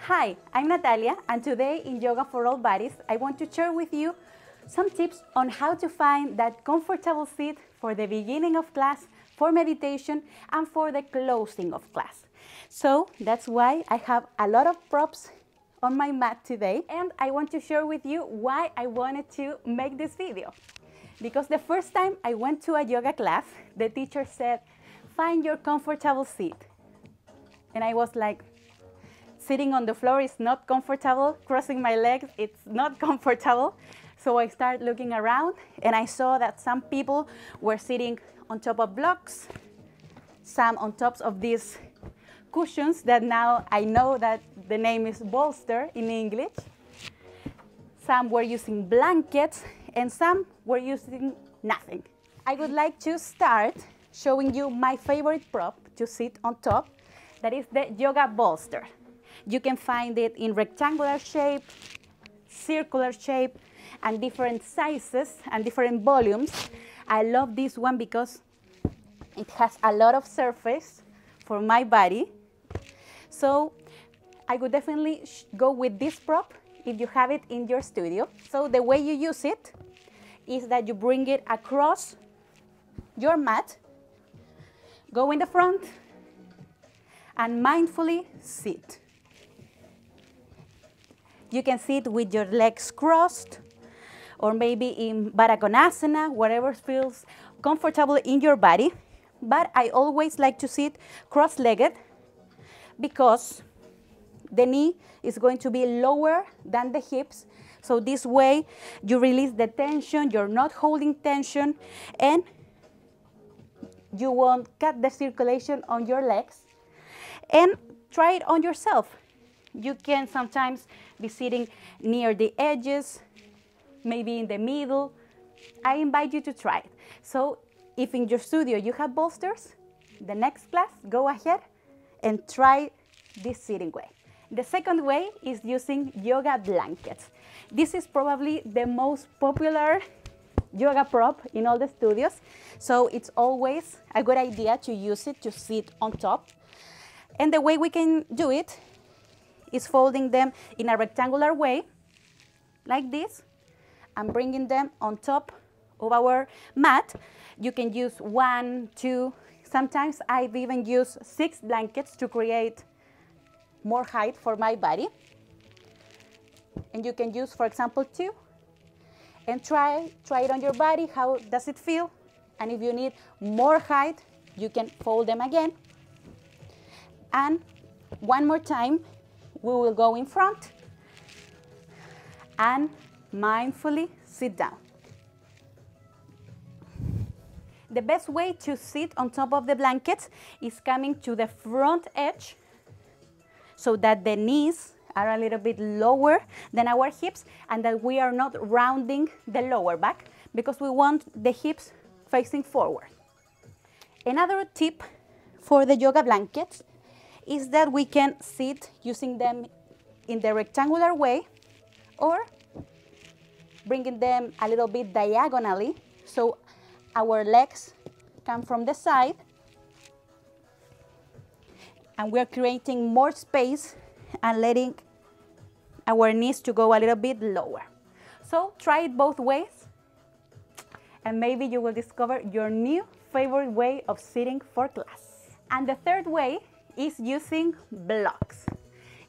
Hi, I'm Natalia, and today in Yoga for All Bodies, I want to share with you some tips on how to find that comfortable seat for the beginning of class, for meditation, and for the closing of class. So that's why I have a lot of props on my mat today, and I want to share with you why I wanted to make this video. Because the first time I went to a yoga class, the teacher said, find your comfortable seat. And I was like, sitting on the floor is not comfortable, crossing my legs, it's not comfortable. So I started looking around and I saw that some people were sitting on top of blocks, some on tops of these cushions that now I know that the name is bolster in English. Some were using blankets and some were using nothing. I would like to start showing you my favorite prop to sit on top, that is the yoga bolster. You can find it in rectangular shape, circular shape, and different sizes and different volumes. I love this one because it has a lot of surface for my body. So I would definitely go with this prop if you have it in your studio. So the way you use it is that you bring it across your mat, go in the front, and mindfully sit. You can sit with your legs crossed, or maybe in Baddha Konasana, whatever feels comfortable in your body. But I always like to sit cross-legged because the knee is going to be lower than the hips. So this way you release the tension, you're not holding tension, and you won't cut the circulation on your legs. And try it on yourself. You can sometimes be sitting near the edges, maybe in the middle. I invite you to try it. So if in your studio you have bolsters, the next class, go ahead and try this sitting way. The second way is using yoga blankets. This is probably the most popular yoga prop in all the studios. So it's always a good idea to use it to sit on top. And the way we can do it is folding them in a rectangular way, like this, and bringing them on top of our mat. You can use 1, 2, sometimes I've even used 6 blankets to create more height for my body. And you can use, for example, 2, and try it on your body. How does it feel? And if you need more height, you can fold them again. And one more time, we will go in front and mindfully sit down. The best way to sit on top of the blankets is coming to the front edge so that the knees are a little bit lower than our hips and that we are not rounding the lower back because we want the hips facing forward. Another tip for the yoga blankets is that we can sit using them in the rectangular way or bringing them a little bit diagonally so our legs come from the side and we're creating more space and letting our knees to go a little bit lower. So try it both ways and maybe you will discover your new favorite way of sitting for class. And the third way is using blocks.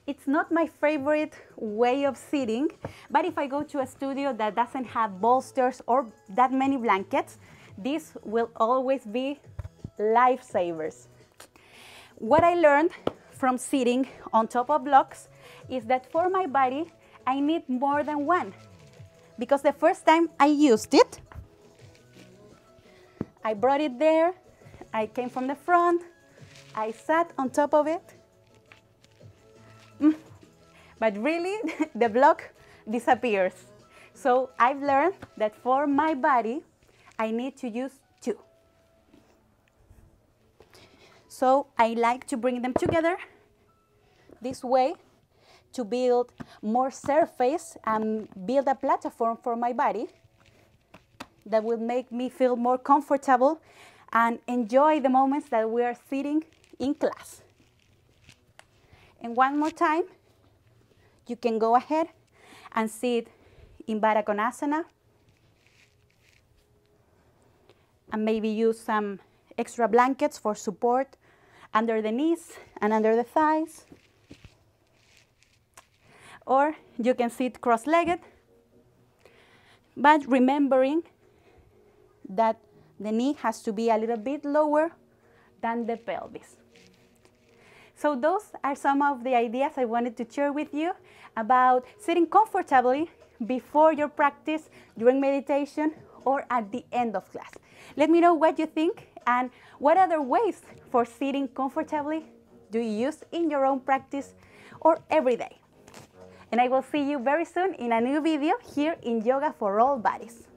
It's not my favorite way of sitting, but if I go to a studio that doesn't have bolsters or that many blankets, these will always be lifesavers. What I learned from sitting on top of blocks is that for my body, I need more than one. Because the first time I used it, I brought it there, I came from the front, I sat on top of it, but really the block disappears. So I've learned that for my body, I need to use 2. So I like to bring them together this way to build more surface and build a platform for my body that will make me feel more comfortable and enjoy the moments that we are sitting in class. And one more time, you can go ahead and sit in Baddha Konasana and maybe use some extra blankets for support under the knees and under the thighs. Or you can sit cross-legged, but remembering that the knee has to be a little bit lower than the pelvis. So those are some of the ideas I wanted to share with you about sitting comfortably before your practice, during meditation, or at the end of class. Let me know what you think and what other ways for sitting comfortably do you use in your own practice or every day. And I will see you very soon in a new video here in Yoga for All Bodies.